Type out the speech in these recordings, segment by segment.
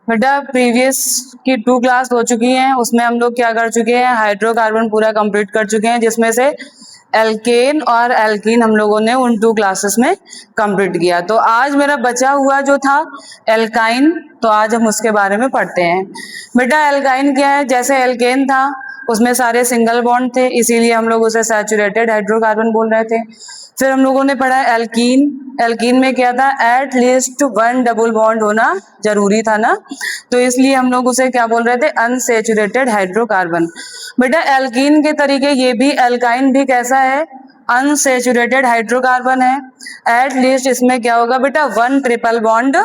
बेटा प्रीवियस की 2 क्लास हो चुकी हैं, उसमें हम लोग क्या कर चुके हैं, हाइड्रोकार्बन पूरा कंप्लीट कर चुके हैं, जिसमें से एल्केन और एल्कीन हम लोगों ने उन 2 क्लासेस में कंप्लीट किया। तो आज मेरा बचा हुआ जो था एल्काइन, तो आज हम उसके बारे में पढ़ते हैं। बेटा एल्काइन क्या है, जैसे एल्केन था उसमें सारे सिंगल बॉन्ड थे, इसीलिए हम लोग उसे सैचुरेटेड हाइड्रोकार्बन बोल रहे थे। फिर हम लोगों ने पढ़ा एल्कीन, एल्कीन में क्या था, एट लीस्ट 1 डबल बॉन्ड होना जरूरी था ना, तो इसलिए हम लोग उसे क्या बोल रहे थे, अनसैचुरेटेड हाइड्रोकार्बन। बेटा एल्कीन के तरीके ये भी, एल्काइन भी कैसा है, अनसैचुरेटेड हाइड्रोकार्बन है। एट लीस्ट इसमें क्या होगा बेटा, 1 ट्रिपल बॉन्ड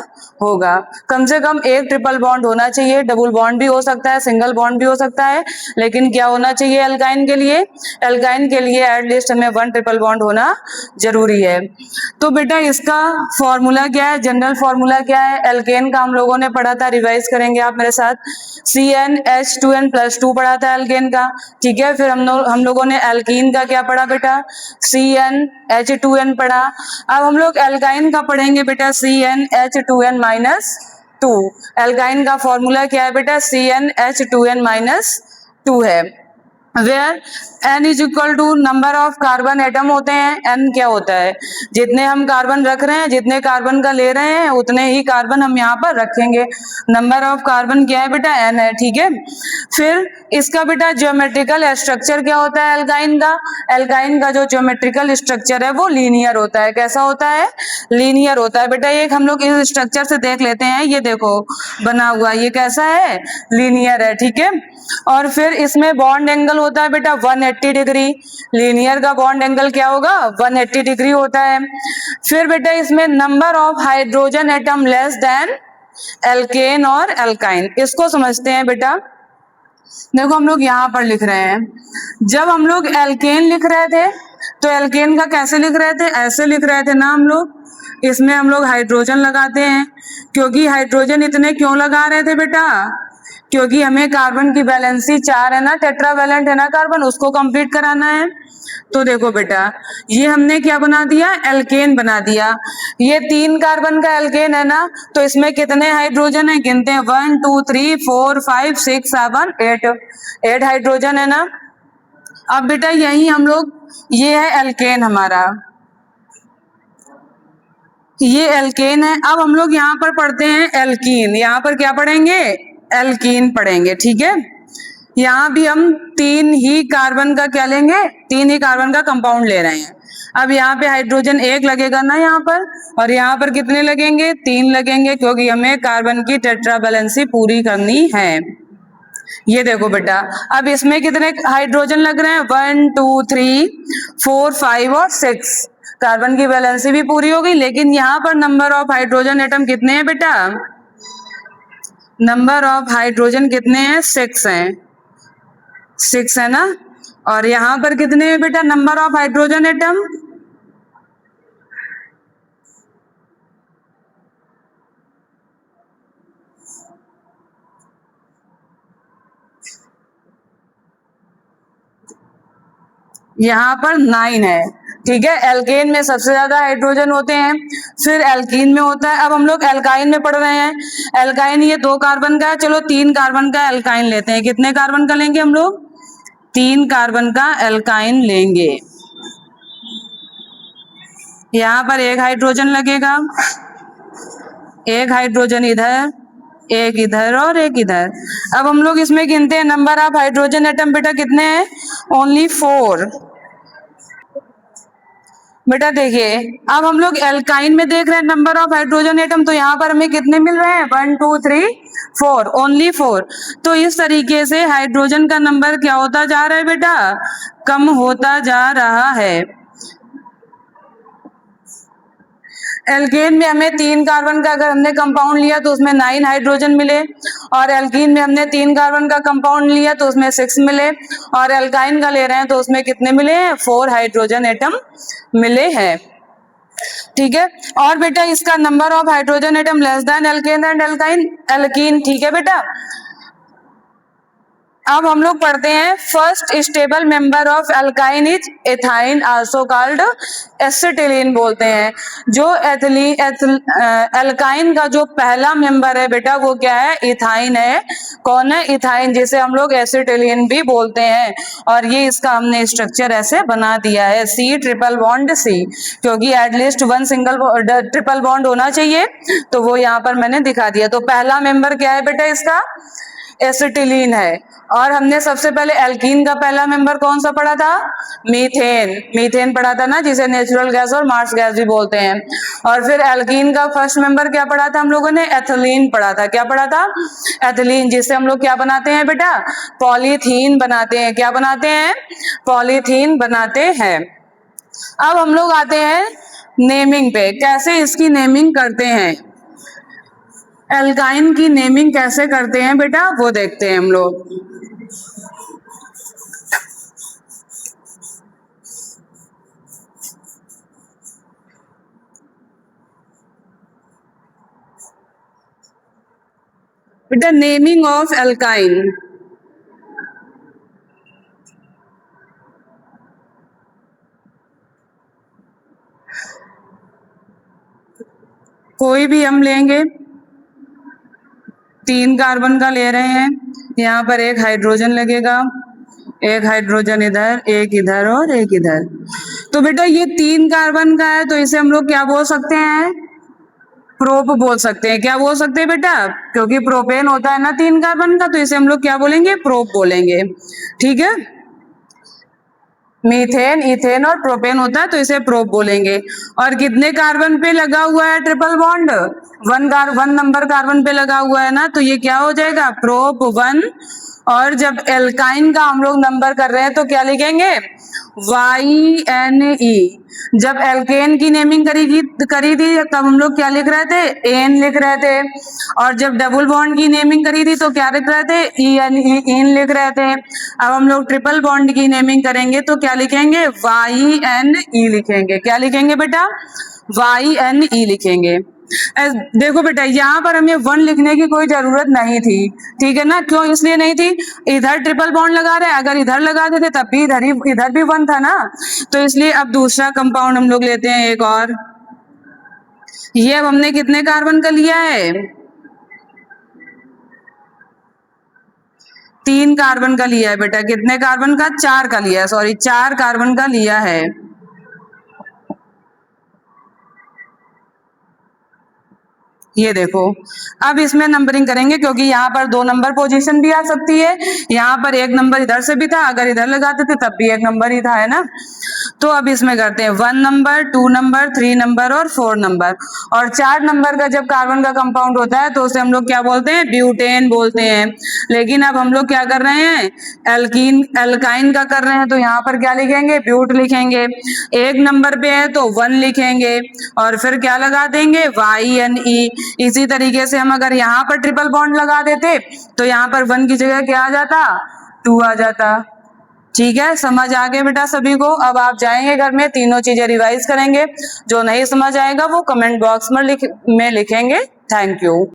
होगा, कम से कम 1 ट्रिपल बॉन्ड होना चाहिए, डबल बॉन्ड भी हो सकता है, सिंगल बॉन्ड भी हो सकता है, लेकिन क्या होना चाहिए एल्काइन के लिए, एल्काइन के लिए एट लीस्ट हमें 1 ट्रिपल बॉन्ड होना जरूरी है। तो बेटा इसका फॉर्मूला क्या है, जनरल फॉर्मूला क्या है, एल्केन का हम लोगों ने पढ़ा था, रिवाइज करेंगे आप मेरे साथ, CnH2n+2 पढ़ा था एल्केन का, ठीक है। फिर हम लोगों ने एल्कीन का क्या पढ़ा बेटा, CnH2n पढ़ा। अब हम लोग एल्काइन का पढ़ेंगे बेटा, CnH2n-2। एल्काइन का फॉर्मूला क्या है बेटा, CnH2n-2 है, where n is equal to number of carbon atom होते हैं। n क्या होता है, जितने हम कार्बन रख रहे हैं, जितने कार्बन का ले रहे हैं उतने ही कार्बन हम यहाँ पर रखेंगे, नंबर ऑफ कार्बन क्या है बेटा, n है, ठीक है। फिर इसका बेटा ज्योमेट्रिकल स्ट्रक्चर क्या होता है एल्काइन का, एल्काइन का जो ज्योमेट्रिकल स्ट्रक्चर है वो लीनियर होता है, कैसा होता है, लीनियर होता है। बेटा एक हम लोग इस स्ट्रक्चर से देख लेते हैं, ये देखो बना हुआ, ये कैसा है, लीनियर है, ठीक है। और फिर इसमें बॉन्ड एंगल होता है बेटा 180 डिग्री, लीनियर का बॉन्ड एंगल क्या होगा, 180 डिग्री होता है। फिर बेटा इसमें number of hydrogen atom less than alkane और एल्काइन, इसको समझते हैं बेटा। देखो हम लोग यहाँ पर लिख रहे हैं, जब हम लोग एल्केन लिख रहे थे तो एल्केन का कैसे लिख रहे थे, ऐसे लिख रहे थे ना हम लोग, इसमें हम लोग हाइड्रोजन लगाते हैं, क्योंकि हाइड्रोजन इतने क्यों लगा रहे थे बेटा, क्योंकि हमें कार्बन की वैलेंसी 4 है ना, टेट्रावैलेंट है ना कार्बन, उसको कंप्लीट कराना है। तो देखो बेटा ये हमने क्या बना दिया, एल्केन बना दिया, ये 3 कार्बन का एल्केन है ना, तो इसमें कितने हाइड्रोजन है, गिनते हैं, 1 2 3 4 5 6 7 8 हाइड्रोजन है ना। अब बेटा यही हम लोग, ये है एल्केन हमारा, ये एल्केन है। अब हम लोग यहाँ पर पढ़ते हैं एल्कीन, यहाँ पर क्या पढ़ेंगे, एल्कीन पढ़ेंगे, ठीक है। यहाँ भी हम 3 ही कार्बन का क्या लेंगे, 3 ही कार्बन का कंपाउंड ले रहे हैं। अब यहाँ पे हाइड्रोजन 1 लगेगा ना यहाँ पर, और यहाँ पर कितने लगेंगे, 3 लगेंगे, क्योंकि हमें कार्बन की टेट्रावैलेंसी पूरी करनी है। ये देखो बेटा अब इसमें कितने हाइड्रोजन लग रहे हैं, 1 2 3 4 5 और 6, कार्बन की वैलेंसी भी पूरी हो गई, लेकिन यहाँ पर नंबर ऑफ हाइड्रोजन एटम कितने हैं बेटा, नंबर ऑफ हाइड्रोजन कितने हैं, 6 हैं, 6 है ना। और यहाँ पर कितने हैं बेटा, नंबर ऑफ हाइड्रोजन एटम, यहाँ पर 9 है, ठीक है। एल्केन में सबसे ज्यादा हाइड्रोजन होते हैं, फिर एल्कीन में होता है। अब हम लोग एल्काइन में पढ़ रहे हैं, एल्काइन ये 2 कार्बन का है, चलो 3 कार्बन का एल्काइन लेते हैं, कितने कार्बन का लेंगे हम लोग, 3 कार्बन का एल्काइन लेंगे। यहाँ पर 1 हाइड्रोजन लगेगा, 1 हाइड्रोजन इधर, 1 इधर और 1 इधर। अब हम लोग इसमें गिनते हैं नंबर ऑफ हाइड्रोजन एटम बेटा कितने हैं, ओनली 4। बेटा देखिए अब हम लोग एल्काइन में देख रहे हैं नंबर ऑफ हाइड्रोजन एटम, तो यहाँ पर हमें कितने मिल रहे हैं, 1 2 3 4, ओनली 4। तो इस तरीके से हाइड्रोजन का नंबर क्या होता जा रहा है बेटा, कम होता जा रहा है। एल्केन में हमें 3 कार्बन का अगर हमने कंपाउंड लिया तो उसमें 9 हाइड्रोजन मिले, और एल्कीन में हमने 3 कार्बन का कंपाउंड लिया तो उसमें 6 मिले, और एल्काइन का ले रहे हैं तो उसमें कितने मिले हैं, 4 हाइड्रोजन एटम मिले हैं, ठीक है। और बेटा इसका number of hydrogen atom less than alkene and alkyne, alkene, ठीक है बेटा। अब हम लोग पढ़ते हैं first stable member of alkyne is ethyne, also called acetylene बोलते हैं। जो एल्काइन का जो पहला मेंबर है बेटा वो क्या है, इथाइन है। कौन है, इथाइन, जिसे हम लोग एसिटिलीन भी बोलते हैं। और ये इसका हमने स्ट्रक्चर ऐसे बना दिया है, सी ट्रिपल बॉन्ड सी, क्योंकि at least one single triple bond होना चाहिए, तो वो यहाँ पर मैंने दिखा दिया। तो पहला मेंबर क्या है बेटा इसका, एसिटिलीन है। और हमने सबसे पहले एल्कीन का पहला मेंबर कौन सा पढ़ा था, मीथेन, मीथेन पढ़ा था ना, जिसे नेचुरल गैस और मार्स गैस भी बोलते हैं। और फिर एल्कीन का फर्स्ट मेंबर क्या पढ़ा था हम लोगों ने, एथिलीन पढ़ा था। क्या पढ़ा था, एथिलीन, जिससे हम लोग क्या बनाते हैं बेटा, पॉलीथीन बनाते हैं। क्या बनाते हैं, पॉलीथीन बनाते हैं। अब हम लोग आते हैं नेमिंग पे, कैसे इसकी नेमिंग करते हैं, एल्काइन की नेमिंग कैसे करते हैं बेटा वो देखते हैं हम लोग। बेटा नेमिंग ऑफ एल्काइन, कोई भी हम लेंगे, 3 कार्बन का ले रहे हैं, यहाँ पर एक हाइड्रोजन लगेगा, एक हाइड्रोजन इधर, एक इधर और एक इधर। तो बेटा ये 3 कार्बन का है, तो इसे हम लोग क्या बोल सकते हैं, प्रोप बोल सकते हैं। क्या बोल सकते हैं बेटा, क्योंकि प्रोपेन होता है ना 3 कार्बन का, तो इसे हम लोग क्या बोलेंगे, प्रोप बोलेंगे। ठीक है, मीथेन, इथेन और प्रोपेन होता है, तो इसे प्रोप बोलेंगे। और कितने कार्बन पे लगा हुआ है ट्रिपल बॉन्ड, 1 नंबर कार्बन पे लगा हुआ है ना, तो ये क्या हो जाएगा, प्रोप 1। और जब एल्काइन का हम लोग नंबर कर रहे हैं तो क्या लिखेंगे, YNE। जब एल्केन की नेमिंग करी थी तब हम लोग क्या लिख रहे थे, एन लिख रहे थे। और जब डबल बॉन्ड की नेमिंग करी थी तो क्या लिख रहे थे, इन लिख रहे थे। अब हम लोग ट्रिपल बॉन्ड की नेमिंग करेंगे तो क्या लिखेंगे, YNE लिखेंगे। क्या लिखेंगे बेटा, YNE लिखेंगे। देखो बेटा यहाँ पर हमें 1 लिखने की कोई जरूरत नहीं थी, ठीक है ना, क्यों इसलिए नहीं थी, इधर ट्रिपल बॉन्ड लगा रहे हैं, अगर इधर लगा देते तब भी इधर भी 1 था ना, तो इसलिए अब दूसरा कंपाउंड हम लोग लेते हैं एक और। ये अब हमने कितने कार्बन का लिया है, 3 कार्बन का लिया है बेटा। कितने कार्बन का, 4 का लिया है, सॉरी 4 कार्बन का लिया है। ये देखो, अब इसमें नंबरिंग करेंगे, क्योंकि यहाँ पर 2 नंबर पोजीशन भी आ सकती है, यहाँ पर 1 नंबर इधर से भी था, अगर इधर लगाते थे तब भी 1 नंबर ही था, है ना। तो अब इसमें करते हैं 1 नंबर, 2 नंबर, 3 नंबर और 4 नंबर। और 4 नंबर का जब कार्बन का कंपाउंड होता है तो उसे हम लोग क्या बोलते हैं, ब्यूटेन बोलते हैं। लेकिन अब हम लोग क्या कर रहे हैं, एल्काइन का कर रहे हैं, तो यहाँ पर क्या लिखेंगे, ब्यूट लिखेंगे। 1 नंबर पे है तो 1 लिखेंगे और फिर क्या लगा देंगे, YNE। इसी तरीके से हम अगर यहाँ पर ट्रिपल बॉन्ड लगा देते तो यहाँ पर 1 की जगह क्या आ जाता, 2 आ जाता। ठीक है, समझ आ गए बेटा सभी को। अब आप जाएंगे घर में, तीनों चीजें रिवाइज करेंगे, जो नहीं समझ आएगा वो कमेंट बॉक्स में लिखेंगे। Thank you.